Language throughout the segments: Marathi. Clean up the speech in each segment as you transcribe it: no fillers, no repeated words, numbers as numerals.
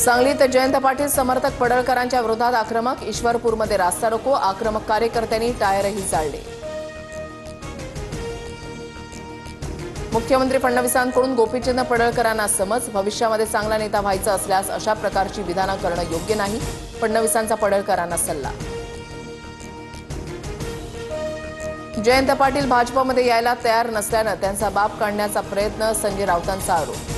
सांगलीत जयंत पाटील समर्थक पडळकरांच्या विरोधात आक्रमक, ईश्वरपूरमध्ये रास्ता रोको, आक्रमक कार्यकर्त्यांनी टायरही जाळले। मुख्यमंत्री फडणवीसांकडून गोपीचंद पडळकरांना समज, भविष्यामध्ये चांगला नेता व्हायचं असल्यास अशा प्रकारची विधानं करणं योग्य नाही, फडणवीसांचा पडळकरांना सल्ला। जयंत पाटील भाजपमध्ये यायला तयार नसल्यानं त्यांचा बाप काढण्याचा प्रयत्न, संजय राऊतांचा आरोप।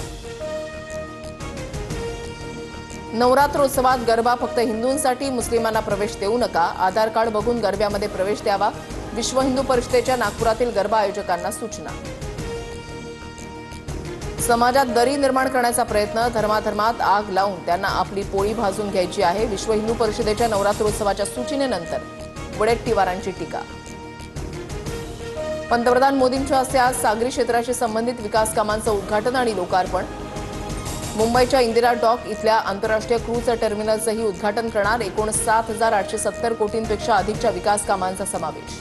नवरात्रोत्सवात गरबा फक्त हिंदूंसाठी, मुस्लिमांना प्रवेश देऊ नका, आधार कार्ड बघून गरब्यामध्ये प्रवेश द्यावा, विश्व हिंदू परिषदेच्या नागपुरातील गरबा आयोजकांना सूचना। समाजात दरी निर्माण करण्याचा प्रयत्न, धर्माधर्मात आग लावून त्यांना आपली पोळी भाजून घ्यायची आहे, विश्व हिंदू परिषदेच्या नवरात्रोत्सवाच्या सूचनेनंतर वडेट्टीवारांची टीका। पंतप्रधान मोदींच्या हस्ते आज सागरी क्षेत्राशी संबंधित विकास कामांचं उद्घाटन आणि लोकार्पण। मुंबईच्या इंदिरा डॉक इथल्या आंतरराष्ट्रीय क्रूझ टर्मिनलचंही उद्घाटन करणार, एकूण 7,870 कोटींपेक्षा अधिकच्या विकास कामांचा समावेश।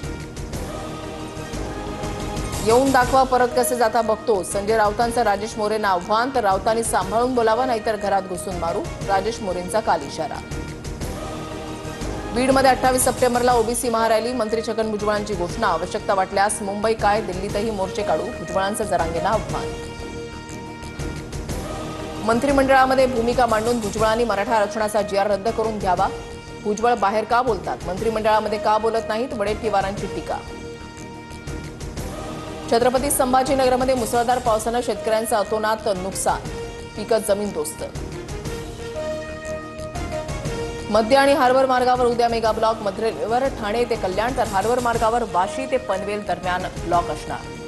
येऊन दाखवा परत कसे जाता बघतो, संजय राऊतांचं राजेश मोरेंना आव्हान, तर राऊतांनी सांभाळून बोलावं नाहीतर घरात घुसून मारू, राजेश मोरेंचा काल इशारा। बीडमध्ये 28 सप्टेंबरला ओबीसी महारॅली, मंत्री छगन भुजबळांची घोषणा, आवश्यकता वाटल्यास मुंबई काय दिल्लीतही मोर्चे काढू, भुजबळांचं जरांगेंना आव्हान। मंत्रिमंडळामध्ये भूमिका मांडून भुजबळांनी मराठा आरक्षणाचा जीआर रद्द करून घ्यावा, भुजबळ बाहेर का बोलतात, मंत्रिमंडळामध्ये का बोलत नाहीत, वडेट्टीवारांची टीका। छत्रपती संभाजीनगरमध्ये मुसळधार पावसानं शेतकऱ्यांचं अतोनात नुकसान, पिकं जमीनदोस्त। मध्य आणि हार्बर मार्गावर उद्या मेगा ब्लॉक, मध्यवर ठाणे ते कल्याण, तर हार्बर मार्गावर वाशी ते पनवेल दरम्यान ब्लॉक असणार।